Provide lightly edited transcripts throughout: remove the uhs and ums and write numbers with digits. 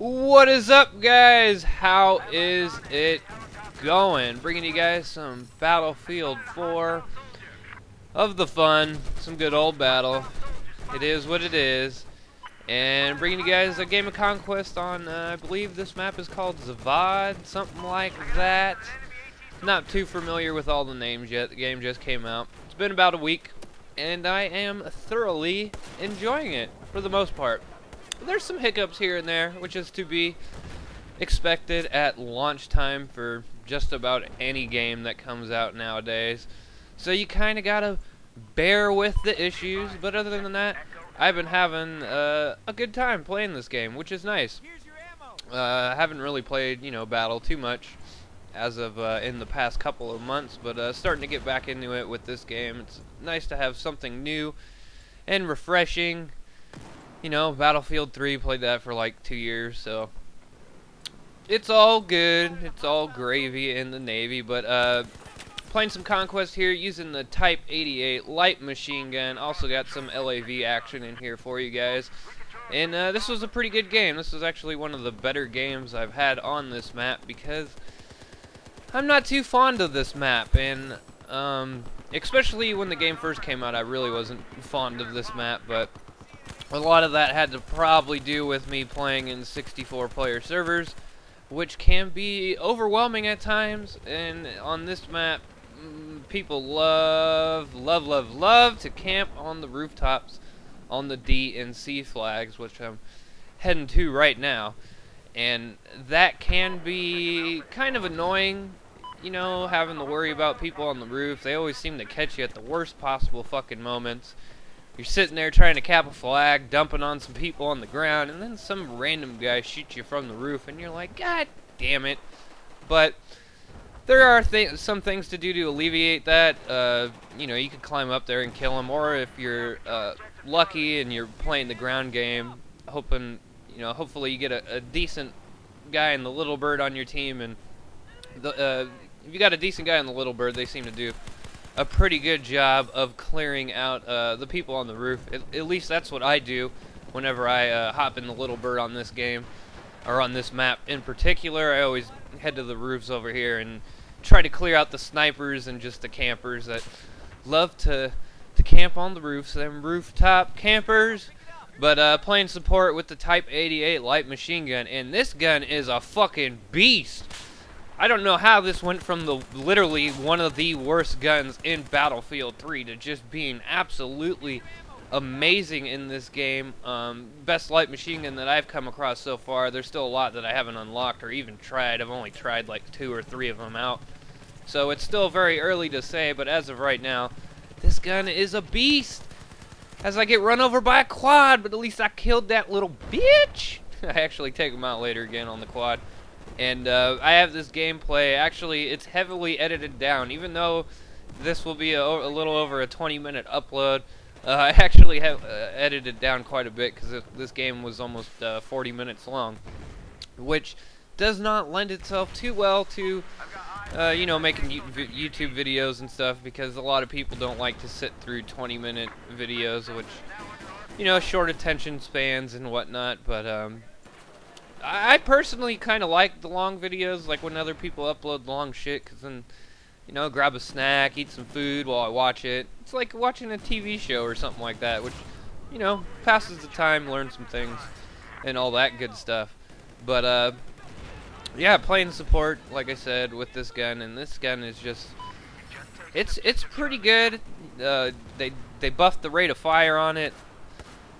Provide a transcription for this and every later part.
What is up, guys? How is it going? Bringing you guys some Battlefield 4 of the fun, some good old battle. It is what it is. And bringing you guys a game of Conquest on, I believe this map is called Zavod, something like that. Not too familiar with all the names yet. The game just came out. It's been about a week, and I am thoroughly enjoying it for the most part. There's some hiccups here and there, which is to be expected at launch time for just about any game that comes out nowadays. So you kind of gotta bear with the issues, but other than that, I've been having a good time playing this game, which is nice. I haven't really played, Battle too much as of in the past couple of months, but starting to get back into it with this game. It's nice to have something new and refreshing. Battlefield 3, played that for like 2 years, so it's all good. It's all gravy in the Navy, but playing some Conquest here using the Type 88 light machine gun. Also got some LAV action in here for you guys. And this was a pretty good game. This was actually one of the better games I've had on this map because I'm not too fond of this map, and especially when the game first came out, I really wasn't fond of this map, but a lot of that had to probably do with me playing in 64-player servers, which can be overwhelming at times. And on this map, people love to camp on the rooftops on the D and C flags, which I'm heading to right now. And that can be kind of annoying, having to worry about people on the roof. They always seem to catch you at the worst possible fucking moments. You're sitting there trying to cap a flag, dumping on some people on the ground, and then some random guy shoots you from the roof, and you're like, God damn it. But there are some things to do to alleviate that. You could climb up there and kill him, or if you're lucky and you're playing the ground game, hopefully you get a decent guy in the Little Bird on your team, and if you got a decent guy in the Little Bird, they seem to do a pretty good job of clearing out the people on the roof. At least that's what I do whenever I hop in the Little Bird on this game, or on this map in particular. I always head to the roofs over here and try to clear out the snipers and just the campers that love to camp on the roofs, them rooftop campers. But playing support with the Type 88 light machine gun, and this gun is a fucking beast. I don't know how this went from literally one of the worst guns in Battlefield 3 to just being absolutely amazing in this game. Best light machine gun that I've come across so far. There's still a lot that I haven't unlocked or even tried. I've only tried like 2 or 3 of them out. So it's still very early to say, but as of right now, this gun is a beast. As I get run over by a quad, but at least I killed that little bitch. I actually take him out later again on the quad. And I have this gameplay. Actually, it's heavily edited down. Even though this will be a little over a 20-minute upload, I actually have edited down quite a bit because this game was almost 40 minutes long, which does not lend itself too well to making YouTube videos and stuff, because a lot of people don't like to sit through 20-minute videos, which, short attention spans and whatnot. But I personally kind of like the long videos, like when other people upload long shit, because then, grab a snack, eat some food while I watch it. It's like watching a TV show or something like that, which, passes the time, learn some things, and all that good stuff. But, yeah, playing support, like I said, with this gun, and this gun is just, it's pretty good. They buffed the rate of fire on it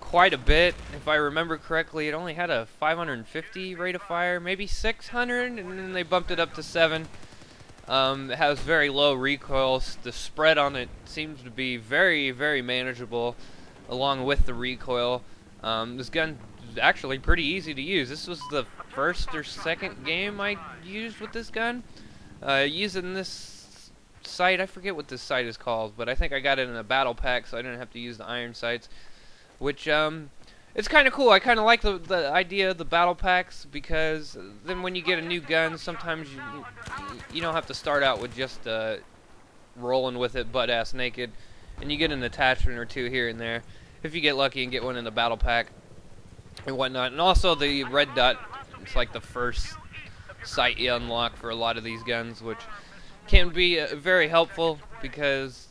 quite a bit. If I remember correctly, it only had a 550 rate of fire, maybe 600, and then they bumped it up to 7. It has very low recoil. The spread on it seems to be very, very manageable along with the recoil. This gun is actually pretty easy to use. This was the first or second game I used with this gun. Using this sight, I forget what this sight is called, but I think I got it in a battle pack, so I didn't have to use the iron sights. Which, it's kind of cool. I kind of like the idea of the battle packs, because then when you get a new gun, sometimes you don't have to start out with just rolling with it butt-ass naked, and you get an attachment or 2 here and there, if you get lucky and get one in the battle pack and whatnot. And also the red dot It's like the first sight you unlock for a lot of these guns, which can be very helpful because,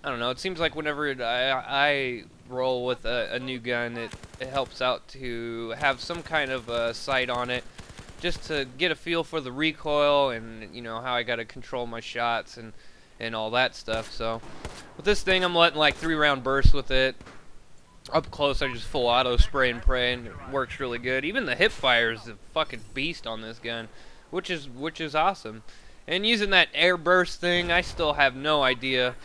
I don't know, it seems like whenever I roll with a new gun, it helps out to have some kind of sight on it, just to get a feel for the recoil and, you know, how I gotta control my shots and all that stuff. So with this thing, I'm letting like 3-round bursts with it. Up close, I just full auto spray and pray, and it works really good. Even the hip fire is a fucking beast on this gun, which is awesome. And using that air burst thing, I still have no idea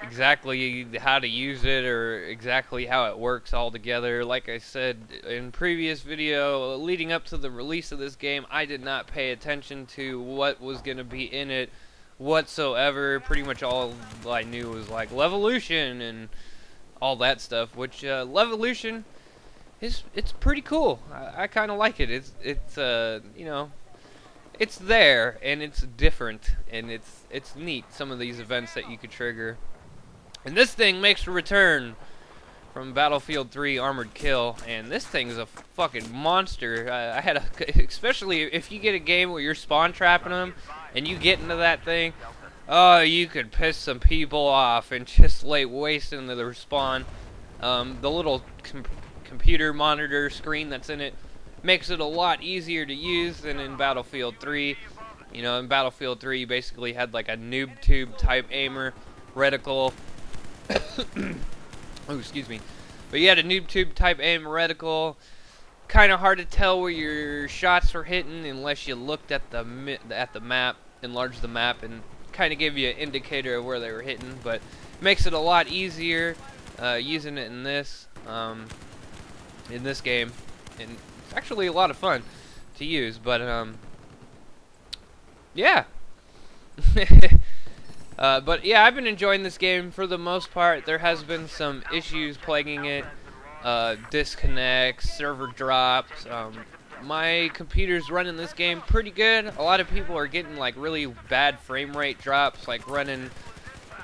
exactly how to use it or exactly how it works all together. Like I said in previous video, leading up to the release of this game, I did not pay attention to what was going to be in it whatsoever. Pretty much all I knew was like Levolution and all that stuff, which Levolution it's pretty cool. I kind of like it. It's you know, it's there and it's different and it's neat, some of these events that you could trigger. And this thing makes a return from Battlefield 3 Armored Kill, and this thing's a fucking monster. I had especially if you get a game where you're spawn trapping them and you get into that thing, oh, you could piss some people off and just lay waste into the respawn. The little computer monitor screen that's in it makes it a lot easier to use than in Battlefield 3. You know, in Battlefield 3 you basically had like a noob tube type aimer, reticle. Oh, excuse me. But you had a noob tube type aim reticle. Kind of hard to tell where your shots were hitting unless you looked at the map, enlarged the map, and kind of give you an indicator of where they were hitting. But makes it a lot easier using it in this game, and it's actually a lot of fun to use. But yeah. But yeah, I've been enjoying this game for the most part. There has been some issues plaguing it, disconnects, server drops. My computer's running this game pretty good. A lot of people are getting like really bad frame rate drops, like running,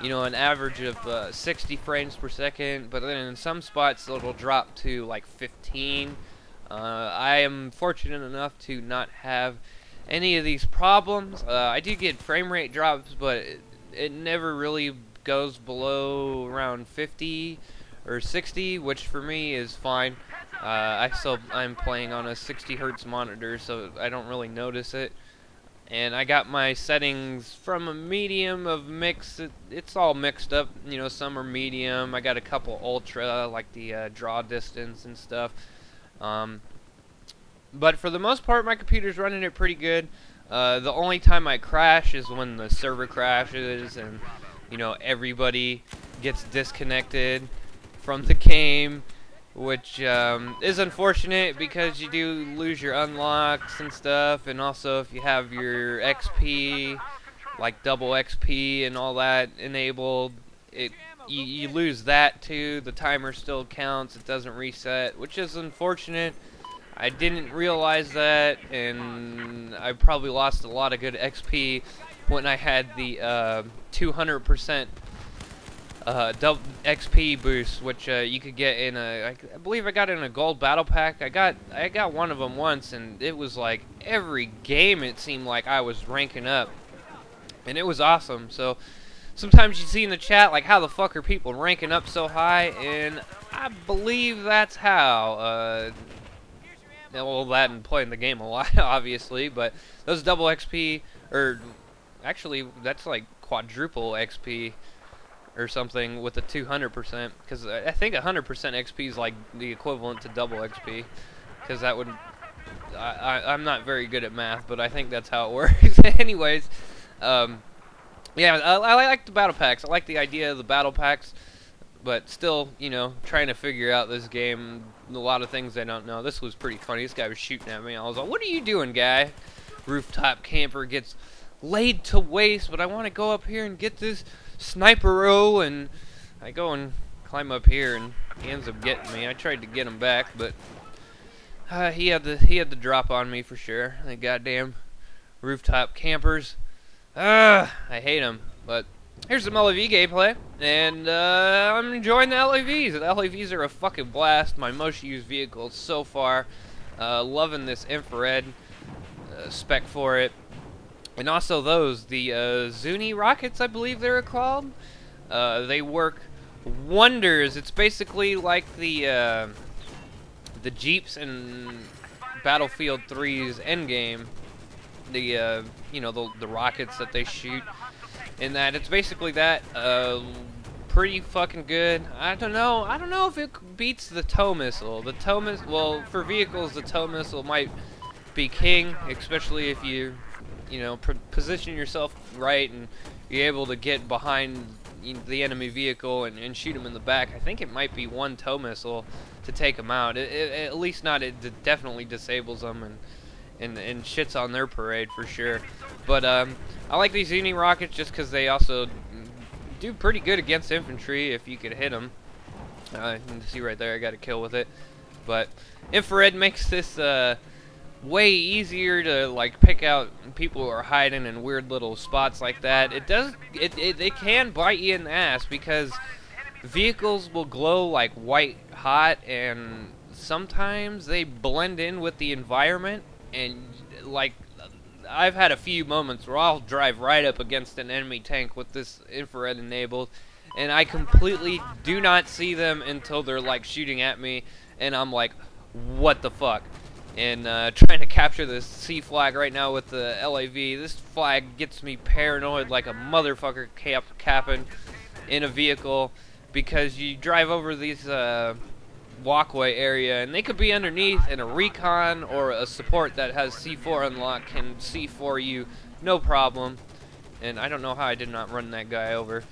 you know, an average of 60 frames per second, but then in some spots it'll drop to like 15. I am fortunate enough to not have any of these problems. I do get frame rate drops, but it never really goes below around 50 or 60, which for me is fine. I'm playing on a 60 hertz monitor, so I don't really notice it. And I got my settings from a medium of mix. It's all mixed up, you know. Some are medium. I got a couple ultra, like the draw distance and stuff. But for the most part, my computer's running it pretty good. The only time I crash is when the server crashes and, you know, everybody gets disconnected from the game, which is unfortunate because you do lose your unlocks and stuff, and also if you have your XP, like double XP and all that enabled, you lose that too. The timer still counts, it doesn't reset, which is unfortunate. I didn't realize that, and I probably lost a lot of good XP when I had the 200% double XP boost, which you could get in I believe I got it in a gold battle pack. I got one of them once, and it was like every game it seemed like I was ranking up, and it was awesome. So sometimes you see in the chat like, how the fuck are people ranking up so high, and I believe that's how. Well, that and playing the game a lot, obviously, but those double XP, or actually that's like quadruple XP or something with the 200%, because I think 100% XP is like the equivalent to double XP, because that would, I'm not very good at math, but I think that's how it works. Anyways, yeah, I like the battle packs. I like the idea of the battle packs, but still, you know, trying to figure out this game, a lot of things I don't know. This was pretty funny. This guy was shooting at me. I was like, what are you doing, guy? Rooftop camper gets laid to waste, but I want to go up here and get this sniper-o, and I go and climb up here, and he ends up getting me. I tried to get him back, but he had the drop on me for sure. The goddamn rooftop campers. I hate them, but here's some LAV gameplay, and I'm enjoying the LAVs. The LAVs are a fucking blast. My most used vehicle so far. Loving this infrared spec for it. And also the Zuni rockets, I believe they're called. They work wonders. It's basically like the Jeeps in Battlefield 3's Endgame. You know, the rockets that they shoot. In that, it's basically that. Pretty fucking good. I don't know if it beats the tow missile. The tow missile, well, for vehicles, the tow missile might be king, especially if you know, position yourself right and you're able to get behind the enemy vehicle and shoot them in the back. I think it might be one tow missile to take them out. At least not. It definitely disables them and shits on their parade for sure. But I like these Uni rockets just because they also do pretty good against infantry if you could hit them. You can see right there, I got a kill with it. But infrared makes this way easier to like pick out people who are hiding in weird little spots like that. They can bite you in the ass because vehicles will glow like white hot, and sometimes they blend in with the environment. And like, I've had a few moments where I'll drive right up against an enemy tank with this infrared enabled, and I completely do not see them until they're like shooting at me, and I'm like, what the fuck? And trying to capture this C flag right now with the LAV. This flag gets me paranoid like a motherfucker capping in a vehicle, because you drive over these walkway area and they could be underneath, and a recon or a support that has C4 unlocked can C4 you no problem. And I don't know how I did not run that guy over,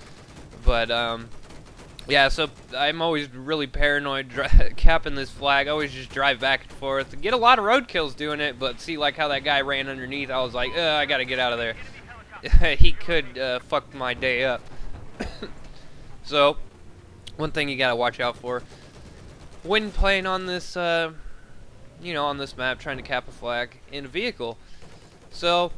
but yeah, so I'm always really paranoid capping this flag. I always just drive back and forth. Get a lot of road kills doing it, but see, like how that guy ran underneath, I was like, I gotta get out of there. He could fuck my day up. So, one thing you gotta watch out for when playing on this, you know, on this map, trying to cap a flag in a vehicle. So,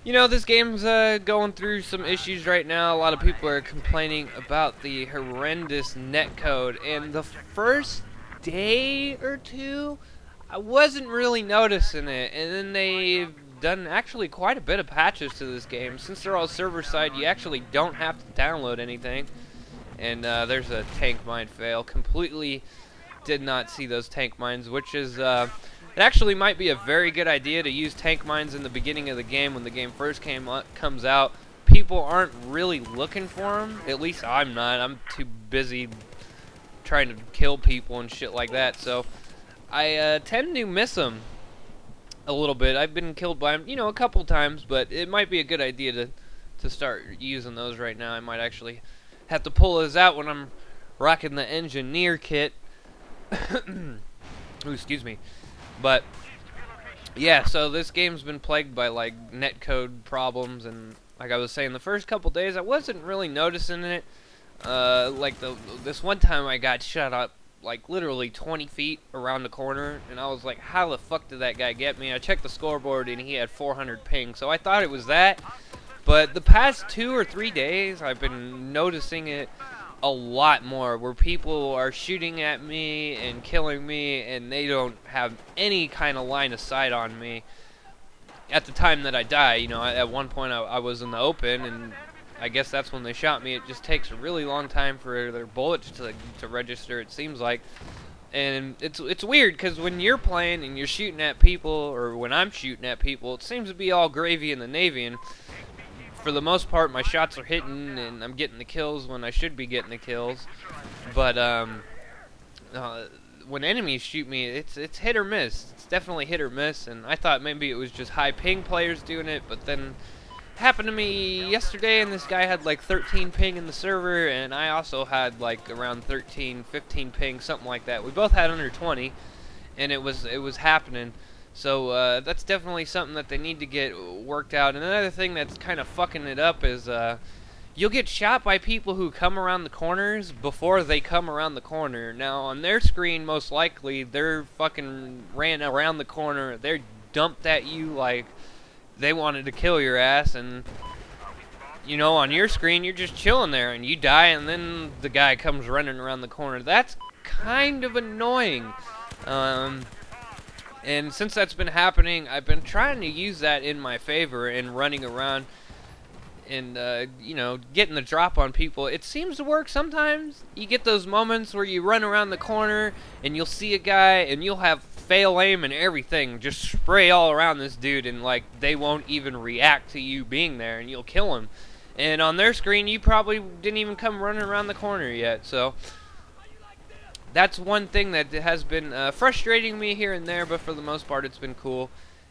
you know, this game's going through some issues right now. A lot of people are complaining about the horrendous netcode, and the first day or two, I wasn't really noticing it, and then they've done actually quite a bit of patches to this game. Since they're all server-side, you actually don't have to download anything. And there's a tank mine fail. Completely did not see those tank mines, which is it actually might be a very good idea to use tank mines in the beginning of the game when the game first comes out. People aren't really looking for them. At least I'm not. I'm too busy trying to kill people and shit like that. So I tend to miss them a little bit. I've been killed by them, you know, a couple times, but it might be a good idea to start using those right now. I might actually have to pull those out when I'm rocking the engineer kit. Ooh, excuse me. But yeah, so this game's been plagued by like netcode problems, and like I was saying, the first couple days I wasn't really noticing it. Like this one time I got shot up like literally 20 feet around the corner, and I was like, how the fuck did that guy get me? I checked the scoreboard and he had 400 ping, so I thought it was that. But the past 2 or 3 days I've been noticing it a lot more, where people are shooting at me and killing me, and they don't have any kind of line of sight on me at the time that I die. You know, at one point I was in the open, and I guess that's when they shot me. It just takes a really long time for their bullets to register, it seems like. And it's weird, because when you're playing and you're shooting at people, or when I'm shooting at people, it seems to be all gravy in the Navy, and for the most part my shots are hitting and I'm getting the kills when I should be getting the kills. But when enemies shoot me, it's hit or miss. It's definitely hit or miss, and I thought maybe it was just high ping players doing it, but then it happened to me yesterday, and this guy had like 13 ping in the server, and I also had like around 13, 15 ping, something like that. We both had under 20, and it was happening. So that's definitely something that they need to get worked out. And another thing that's kind of fucking it up is you'll get shot by people who come around the corners before they come around the corner. Now on their screen, most likely they're fucking ran around the corner, they're dumped at you like they wanted to kill your ass, and you know, on your screen you're just chilling there and you die, and then the guy comes running around the corner. That's kind of annoying. And since that's been happening, I've been trying to use that in my favor and running around and, you know, getting the drop on people. It seems to work sometimes. You get those moments where you run around the corner and you'll see a guy and you'll have fail aim and everything just spray all around this dude, and like they won't even react to you being there, and you'll kill him. And on their screen, you probably didn't even come running around the corner yet. So that's one thing that has been frustrating me here and there, but for the most part it's been cool.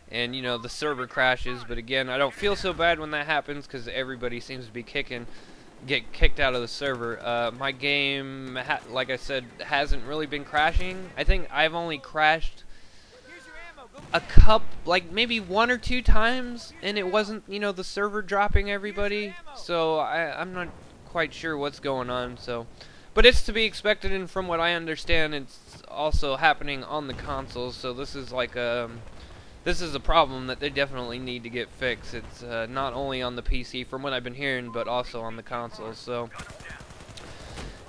And you know, the server crashes, but again, I don't feel so bad when that happens because everybody seems to be get kicked out of the server. My game, like I said, hasn't really been crashing. I think I've only crashed a like maybe 1 or 2 times, and it wasn't, you know, the server dropping everybody. So I'm not quite sure what's going on. So, but it's to be expected, and from what I understand, it's also happening on the consoles. So this is like this is a problem that they definitely need to get fixed. It's not only on the PC, from what I've been hearing, but also on the consoles. So,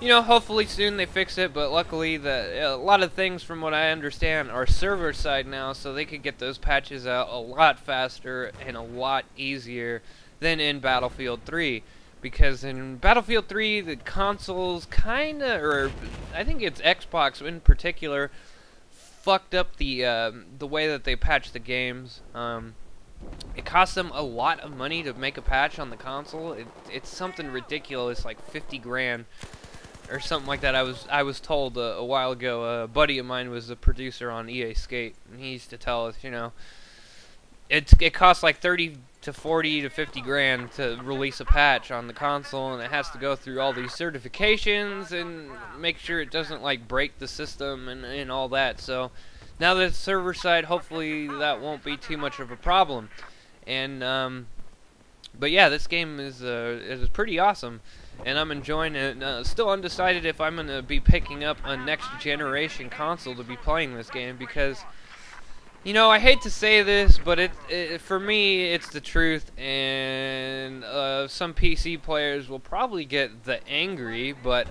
you know, hopefully soon they fix it. But luckily, a lot of things, from what I understand, are server side now, so they could get those patches out a lot faster and a lot easier than in Battlefield 3. Because in Battlefield 3, the consoles kinda, or I think it's Xbox in particular, fucked up the way that they patch the games. It costs them a lot of money to make a patch on the console. It's something ridiculous, like 50 grand or something like that. I was told a while ago. A buddy of mine was a producer on EA Skate, and he used to tell us, you know, it costs like 30 to 40 to 50 grand to release a patch on the console, and it has to go through all these certifications and make sure it doesn't like break the system and all that. So now that it's server side, hopefully that won't be too much of a problem. And but yeah, this game is pretty awesome, and I'm enjoying it. Still undecided if I'm gonna be picking up a next generation console to be playing this game, because, you know, I hate to say this, but for me, it's the truth, and some PC players will probably get angry, but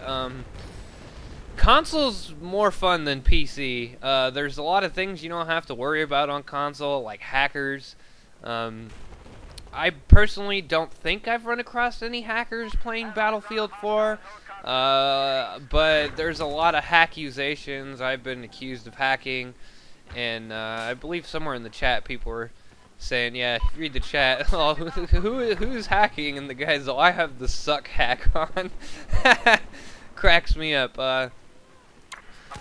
console's more fun than PC. There's a lot of things you don't have to worry about on console, like hackers. I personally don't think I've run across any hackers playing Battlefield 4, but there's a lot of accusations. I've been accused of hacking. And I believe somewhere in the chat people were saying, yeah, if you read the chat, oh, who's hacking? And the guy's, oh, I have the suck hack on. Cracks me up.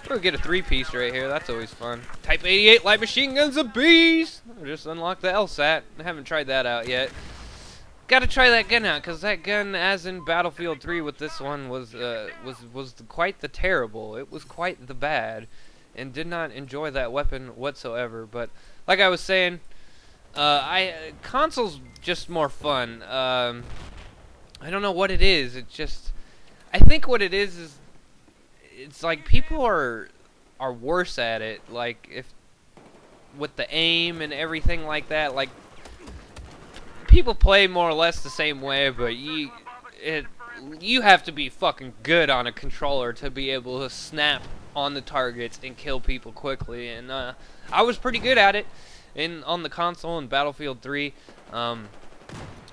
We'll get a 3-piece right here. That's always fun. Type 88 light machine gun's a beast. Just unlocked the LSAT. I haven't tried that out yet. Gotta try that gun out, because that gun, as in Battlefield 3 with this one, was quite the terrible. It was quite the bad. And did not enjoy that weapon whatsoever. But like I was saying, console's just more fun. I don't know what it is. It just, I think what it is it's like people are worse at it. Like, if with the aim and everything like that, like people play more or less the same way, but you have to be fucking good on a controller to be able to snap on the targets and kill people quickly, and I was pretty good at it on the console in Battlefield 3.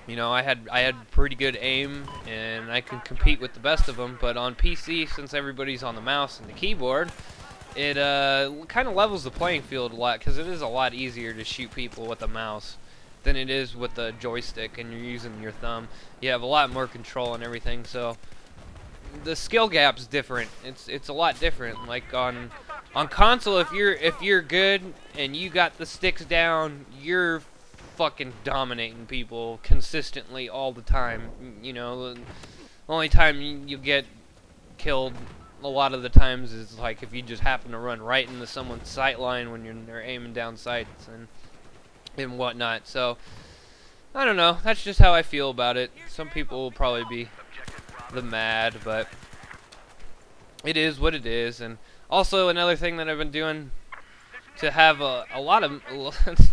You know, I had pretty good aim, and I could compete with the best of them. But on PC, since everybody's on the mouse and the keyboard, it kind of levels the playing field a lot, because it is a lot easier to shoot people with a mouse than it is with the joystick, and you're using your thumb. You have a lot more control and everything, so the skill gap's different. It's a lot different. Like on console, if you're good and you got the sticks down, you're fucking dominating people consistently all the time. You know, the only time you get killed a lot of the times is like if you just happen to run right into someone's sight line when they're aiming down sights and whatnot. So I don't know. That's just how I feel about it. Some people will probably be mad, but it is what it is. And also another thing that I've been doing to have a lot of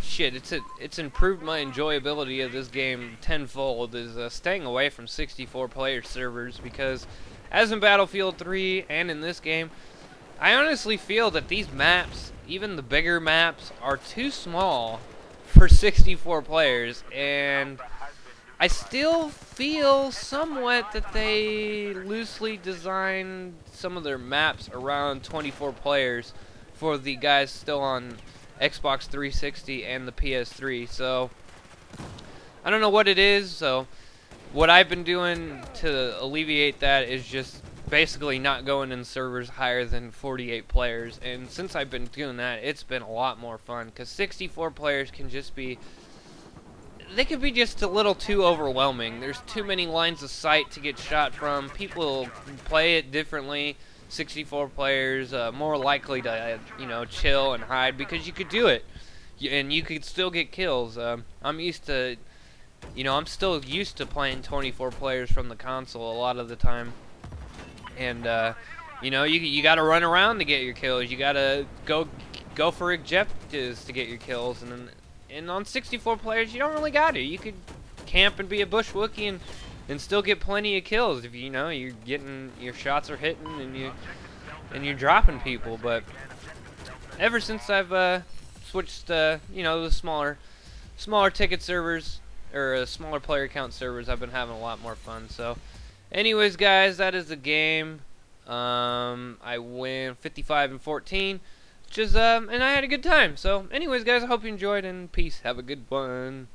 shit, it's improved my enjoyability of this game tenfold, is staying away from 64 player servers, because as in Battlefield 3 and in this game, I honestly feel that these maps, even the bigger maps, are too small for 64 players, and I still feel somewhat that they loosely designed some of their maps around 24 players for the guys still on Xbox 360 and the PS3. So I don't know what it is. So what I've been doing to alleviate that is just basically not going in servers higher than 48 players. And since I've been doing that, it's been a lot more fun, because 64 players can just be, they could be just a little too overwhelming. There's too many lines of sight to get shot from. People play it differently. 64 players, more likely to, you know, chill and hide, because you could do it, and you could still get kills. I'm used to, you know, I'm still used to playing 24 players from the console a lot of the time, and you know, you got to run around to get your kills. You got to go for objectives to get your kills, and on 64 players, you don't really got to. You could camp and be a bush Wookiee and still get plenty of kills if you know you're getting, your shots are hitting and you're dropping people. But ever since I've switched, you know, the smaller ticket servers, or smaller player count servers, I've been having a lot more fun. So, anyways, guys, that is the game. I win 55-14. Just and I had a good time. So anyways, guys, I hope you enjoyed, and peace. Have a good one.